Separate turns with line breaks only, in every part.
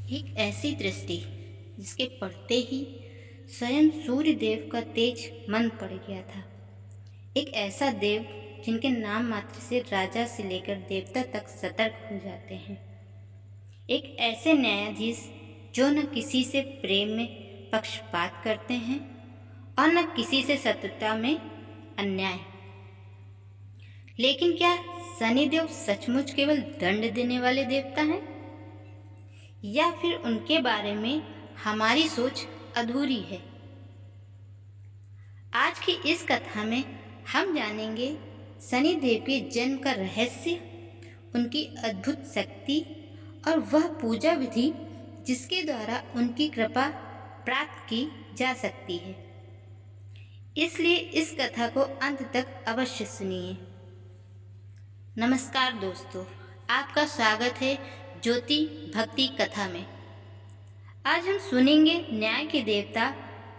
एक ऐसी दृष्टि जिसके पड़ते ही स्वयं सूर्य देव का तेज मंद पड़ गया था। एक ऐसा देव जिनके नाम मात्र से राजा से लेकर देवता तक सतर्क हो जाते हैं। एक ऐसे न्यायाधीश जो न किसी से प्रेम में पक्षपात करते हैं और न किसी से सत्यता में अन्याय। लेकिन क्या शनिदेव सचमुच केवल दंड देने वाले देवता हैं, या फिर उनके बारे में हमारी सोच अधूरी है? आज की इस कथा में हम जानेंगे शनिदेव के जन्म का रहस्य, उनकी अद्भुत शक्ति और वह पूजा विधि जिसके द्वारा उनकी कृपा प्राप्त की जा सकती है। इसलिए इस कथा को अंत तक अवश्य सुनिए। नमस्कार दोस्तों, आपका स्वागत है ज्योति भक्ति कथा में। आज हम सुनेंगे न्याय के देवता,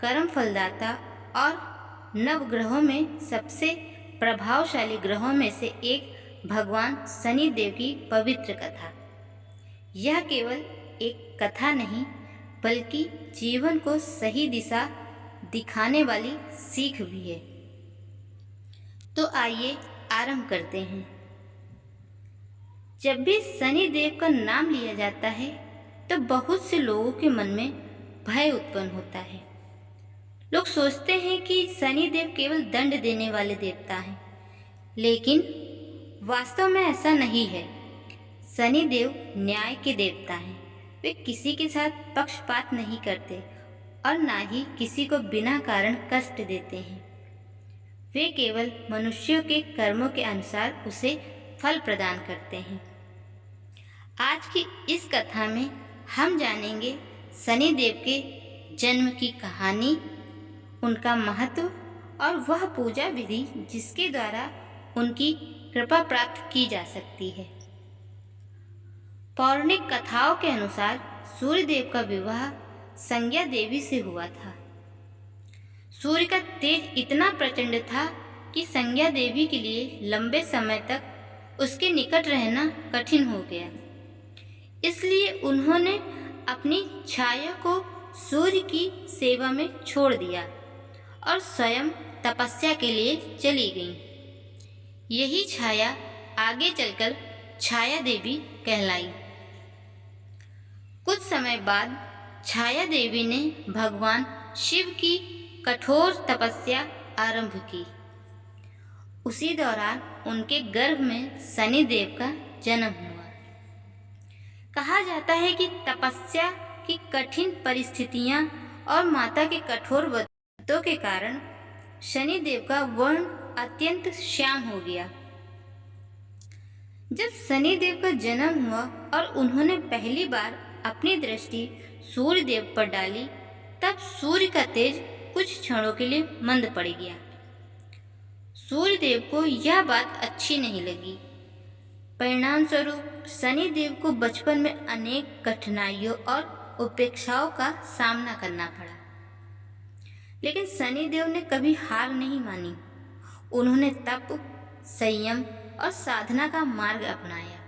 कर्म फलदाता और नवग्रहों में सबसे प्रभावशाली ग्रहों में से एक भगवान शनिदेव की पवित्र कथा। यह केवल एक कथा नहीं, बल्कि जीवन को सही दिशा दिखाने वाली सीख भी है। तो आइए आरंभ करते हैं। जब भी शनिदेव का नाम लिया जाता है तो बहुत से लोगों के मन में भय उत्पन्न होता है। लोग सोचते हैं कि शनिदेव केवल दंड देने वाले देवता हैं, लेकिन वास्तव में ऐसा नहीं है। शनिदेव न्याय के देवता हैं। वे किसी के साथ पक्षपात नहीं करते और ना ही किसी को बिना कारण कष्ट देते हैं। वे केवल मनुष्यों के कर्मों के अनुसार उसे फल प्रदान करते हैं। आज की इस कथा में हम जानेंगे शनिदेव के जन्म की कहानी, उनका महत्व और वह पूजा विधि जिसके द्वारा उनकी कृपा प्राप्त की जा सकती है। पौराणिक कथाओं के अनुसार सूर्यदेव का विवाह संज्ञा देवी से हुआ था। सूर्य का तेज इतना प्रचंड था कि संज्ञा देवी के लिए लंबे समय तक उसके निकट रहना कठिन हो गया। इसलिए उन्होंने अपनी छाया को सूर्य की सेवा में छोड़ दिया और स्वयं तपस्या के लिए चली गईं। यही छाया आगे चलकर छाया देवी कहलाई। कुछ समय बाद छाया देवी ने भगवान शिव की कठोर तपस्या आरंभ की। उसी दौरान उनके गर्भ में शनिदेव का जन्म हुआ। कहा जाता है कि तपस्या की कठिन परिस्थितियां और माता के कठोर व्रतों के कारण शनिदेव का वर्ण अत्यंत श्याम हो गया। जब शनिदेव का जन्म हुआ और उन्होंने पहली बार अपनी दृष्टि सूर्यदेव पर डाली, तब सूर्य का तेज कुछ क्षणों के लिए मंद पड़ गया। सूर्यदेव को यह बात अच्छी नहीं लगी। परिणाम स्वरूप शनिदेव को बचपन में अनेक कठिनाइयों और उपेक्षाओं का सामना करना पड़ा। लेकिन शनिदेव ने कभी हार नहीं मानी। उन्होंने तप, संयम और साधना का मार्ग अपनाया।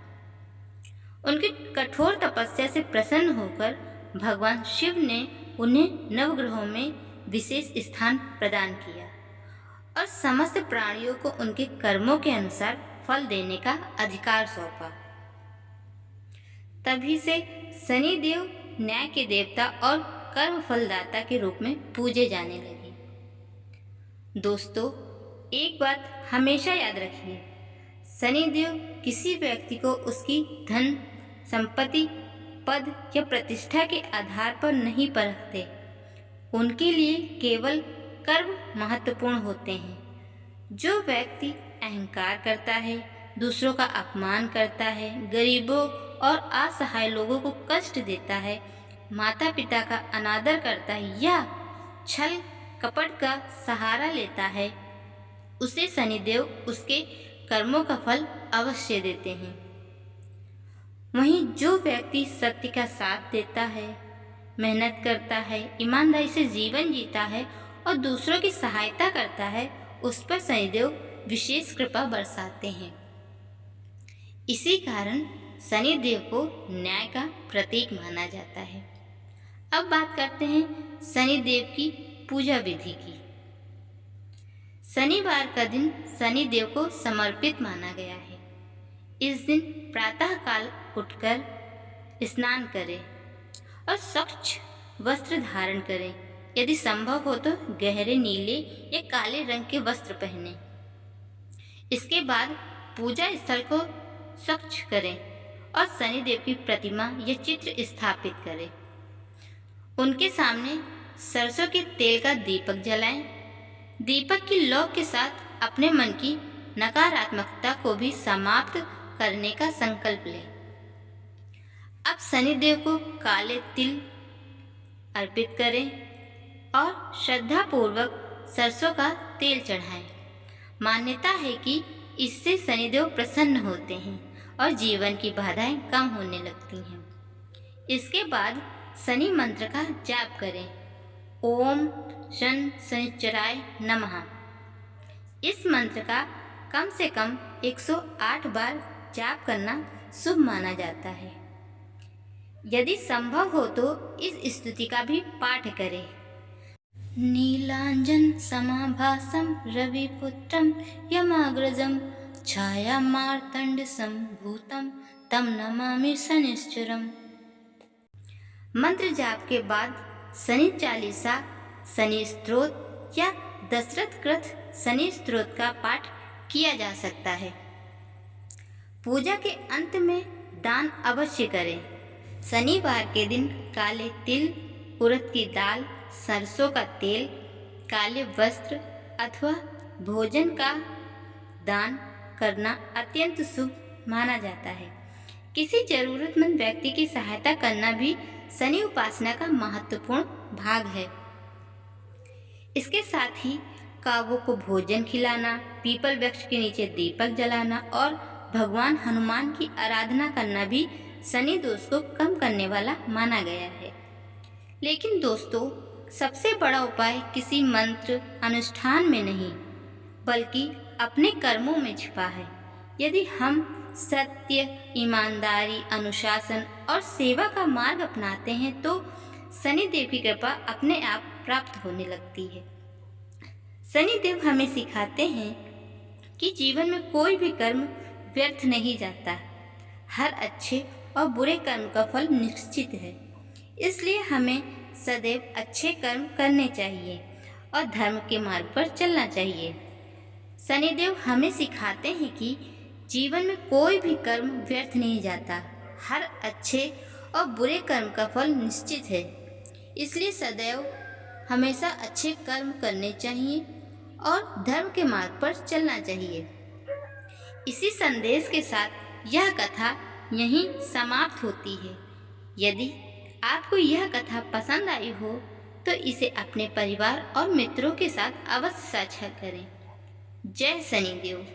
उनकी कठोर तपस्या से प्रसन्न होकर भगवान शिव ने उन्हें नवग्रहों में विशेष स्थान प्रदान किया और समस्त प्राणियों को उनके कर्मों के अनुसार फल देने का अधिकार सौंपा। तभी से शनिदेव न्याय के देवता और कर्म फलदाता के रूप में पूजे जाने लगे। दोस्तों, एक बात हमेशा याद रखिए, शनिदेव किसी व्यक्ति को उसकी धन, संपत्ति, पद या प्रतिष्ठा के आधार पर नहीं परखते। उनके लिए केवल कर्म महत्वपूर्ण होते हैं। जो व्यक्ति अहंकार करता है, दूसरों का अपमान करता है, गरीबों और असहाय लोगों को कष्ट देता है, माता पिता का अनादर करता है या छल कपट का सहारा लेता है, उसे शनिदेव उसके कर्मों का फल अवश्य देते हैं। वहीं जो व्यक्ति सत्य का साथ देता है, मेहनत करता है, ईमानदारी से जीवन जीता है और दूसरों की सहायता करता है, उस पर शनिदेव विशेष कृपा बरसाते हैं। इसी कारण शनिदेव को न्याय का प्रतीक माना जाता है। अब बात करते हैं शनिदेव की पूजा विधि की। शनिवार का दिन शनिदेव को समर्पित माना गया है। इस दिन प्रातःकाल उठकर स्नान करें और स्वच्छ वस्त्र धारण करें। यदि संभव हो तो गहरे नीले या काले रंग के वस्त्र पहनें। इसके बाद पूजा स्थल को स्वच्छ करें और शनिदेव की प्रतिमा या चित्र स्थापित करें। उनके सामने सरसों के तेल का दीपक जलाएं। दीपक की लौ के साथ अपने मन की नकारात्मकता को भी समाप्त करने का संकल्प लें। अब शनिदेव को काले तिल अर्पित करें और श्रद्धापूर्वक सरसों का तेल चढ़ाएं। मान्यता है कि इससे शनिदेव प्रसन्न होते हैं और जीवन की बाधाएं कम होने लगती हैं। इसके बाद शनि मंत्र का जाप करें। ओम शन शनिश्चराय नमः। इस मंत्र का कम से कम 108 बार जाप करना शुभ माना जाता है। यदि संभव हो तो इस स्तुति का भी पाठ करें। नीलांजन समाभासम रविपुत्रम यमाग्रजम छाया मार्तंड संभूतम तम नमामि शनिश्चरम। मंत्र जाप के बाद शनि चालीसा, शनि स्तोत्र या दशरथ कृत शनि स्तोत्र का पाठ किया जा सकता है। पूजा के अंत में दान अवश्य करें। शनिवार के दिन काले तिल, उड़द की दाल, सरसों का तेल, काले वस्त्र अथवा भोजन का दान करना अत्यंत शुभ माना जाता है। किसी जरूरतमंद व्यक्ति की सहायता करना भी शनि उपासना का महत्वपूर्ण भाग है। इसके साथ ही कावों को भोजन खिलाना, पीपल वृक्ष के नीचे दीपक जलाना और भगवान हनुमान की आराधना करना भी शनि दोष को कम करने वाला माना गया है। लेकिन दोस्तों, सबसे बड़ा उपाय किसी मंत्र अनुष्ठान में नहीं बल्कि अपने कर्मों में छिपा है। यदि हम सत्य, ईमानदारी, अनुशासन और सेवा का मार्ग अपनाते हैं तो शनिदेव की कृपा अपने आप प्राप्त होने लगती है। शनिदेव हमें सिखाते हैं कि जीवन में कोई भी कर्म व्यर्थ नहीं जाता। हर अच्छे और बुरे कर्म का फल निश्चित है। इसलिए हमें सदैव अच्छे कर्म करने चाहिए और धर्म के मार्ग पर चलना चाहिए। शनिदेव हमें सिखाते हैं कि जीवन में कोई भी कर्म व्यर्थ नहीं जाता। हर अच्छे और बुरे कर्म का फल निश्चित है। इसलिए सदैव हमेशा अच्छे कर्म करने चाहिए और धर्म के मार्ग पर चलना चाहिए। इसी संदेश के साथ यह कथा यहीं समाप्त होती है। यदि आपको यह कथा पसंद आई हो तो इसे अपने परिवार और मित्रों के साथ अवश्य साझा करें। जय शनिदेव।